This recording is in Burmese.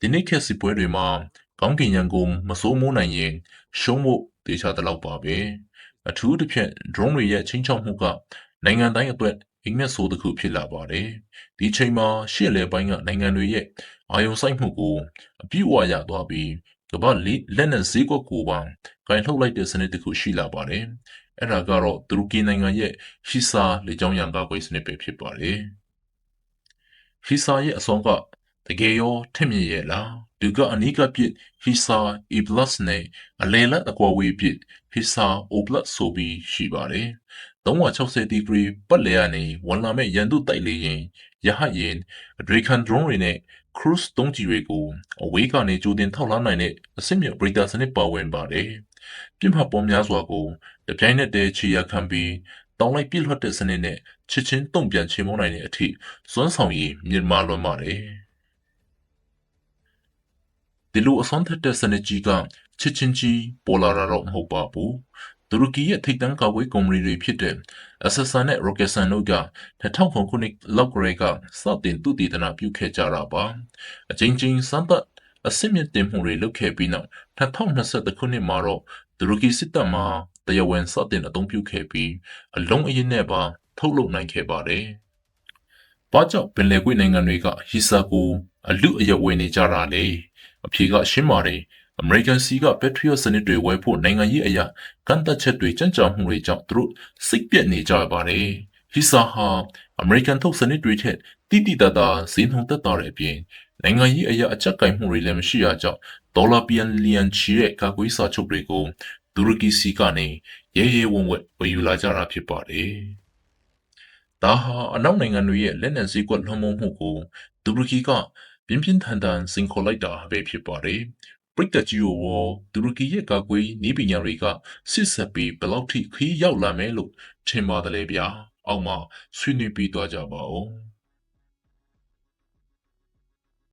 ဒီနေ့ခေတ်စစ်ပွဲတွေမှာကောင်းကင်ရန်ကုန်မစိုးမိုးနိုင်ရင်ရှုံးဖို့တေချာတလောက်ပါပဲအထူးသဖြင့် drone တွေရဲ့ချင်းချောက်မှုကနိုင်ငံတိုင်းအတွက်အိမ်မက်ဆိုးတစ်ခုဖြစ်လာပါတယ်ဒီချိန်မှာရှေ့လေပိုင်းကနိုင်ငံတွေရဲ့အာယုံစိုက်မှုကိုအပြည့်အဝရသွားပြီးကမ္ဘာလက်နက်ဈေးကွက်ကိုပါဂိုင်ထုတ်လိုက်တဲ့စနစ်တစ်ခုရှိလာပါတယ်အဲ့ဒါကတော့တူရကီနိုင်ငံရဲ့ရှီဆာလေကြောင်းရန်ကာကွယ်စနစ်ပဲဖြစ်ပါတယ်ရှီဆာရဲ့အဆုံးကတကယ်ရောထက်မြက်ရဲ့လားသူကအနီးကပြစ်ဟီဆာ E+ နဲ့အလယ်လက်အကွာဝေးပြစ်ဟီဆာ O+ ဆိုပြီးရှိပါတယ်360ဒီဂရီပတ်လည်ကနေဝင်လာမဲ့ရန်သူတိုက်လေရင်ရဟတ်ရင်အဒရီကန် drone တွေနဲ့ cruise တုံးကြီးတွေကိုအဝေးကနေကြိုတင်ထောက်လှမ်းနိုင်တဲ့အဆင့်မြင့် radar စနစ်ပါဝင်ပါတယ်ပြစ်မှတ်ပေါ်များစွာကိုတပြိုင်နက်တည်းခြေရခံပြီးတောင်းလိုက်ပြစ်လွှတ်တဲ့စနစ်နဲ့ချစ်ချင်းတုံ့ပြန်ချေမှုန်းနိုင်တဲ့အထိစွမ်းဆောင်ရည်မြင့်မားလွန်းပါတယ်ဒီလိုအစွမ်းထက်တဲ့စနစ်ကြီးကချစ်ချင်းကြီးပေါ်လာတာတော့မဟုတ်ပါဘူးတူရကီရဲ့ထိပ်တန်းကာကွယ်ကုမ္ပဏီတွေဖြစ်တဲ့ Aselsan နဲ့ Roketsan တို့က2009ခုနှစ်လောက်ကလေးကစတင်သူတည်တနာပြုခဲ့ကြတာပါအချင်းချင်းစမ်းသပ်အစစ်မြစ်တင်မှုတွေလုပ်ခဲ့ပြီးနောက်2021ခုနှစ်မှာတော့တူရကီစစ်တပ်မှတရားဝင်စတင်အသုံးပြုခဲ့ပြီးအလုံးအရင်နဲ့ပါထုတ်လုပ်နိုင်ခဲ့ပါတယ်။ဘာကြောင့်ပင်လယ်ကွေ့နိုင်ငံတွေကဟီဆာကိုအလူအယက်ဝယ်နေကြတာလဲ။အဖြေကရှင်းပါတယ်။အမေရိကန်စီက Patriot စနစ်တွေဝယ်ဖို့နိုင်ငံရေးအရာကန့်သတ်ချက်တွေကြံ့ကြာမှုတွေကြောင့်သူတို့စိတ်ပြက်နေကြပါတယ်။ဟီဆာဟာအမေရိကန်ထုတ်စနစ်တွေထက်တိတိတသာဈေးနှုန်းသက်သာတဲ့အပြင်နိုင်ငံရေးအရာအချက်ကိုင်မှုတွေလည်းမရှိရကြောင်းဒေါ်လာဘီလီယံချီတဲ့ကာကွယ်စာချုပ်တွေကိုတူရကီစီကနေရဲရဲဝံ့ဝံ့ဝယ်ယူလာကြတာဖြစ်ပါတယ်။ဒါဟာအနောက်နိုင်ငံတွေရဲ့လက်နက်ဈေးကွက်လွှမ်းမိုးမှုကိုတူရကီကပြင်းပြင်းထန်ထန်စိန်ခေါ်လိုက်တာပဲဖြစ်ပါတယ်။ပရိသတ်ကြီးကိုတူရကီရဲ့ကာကွယ်နည်းပညာတွေကစစ်ဆက်ပြီးဘယ်လောက်ထိခီးရောက်လာမယ်လို့ထင်ပါတယ်ဗျာ။အောက်မှာဆွေးနွေးပြီးသွားကြပါဦး။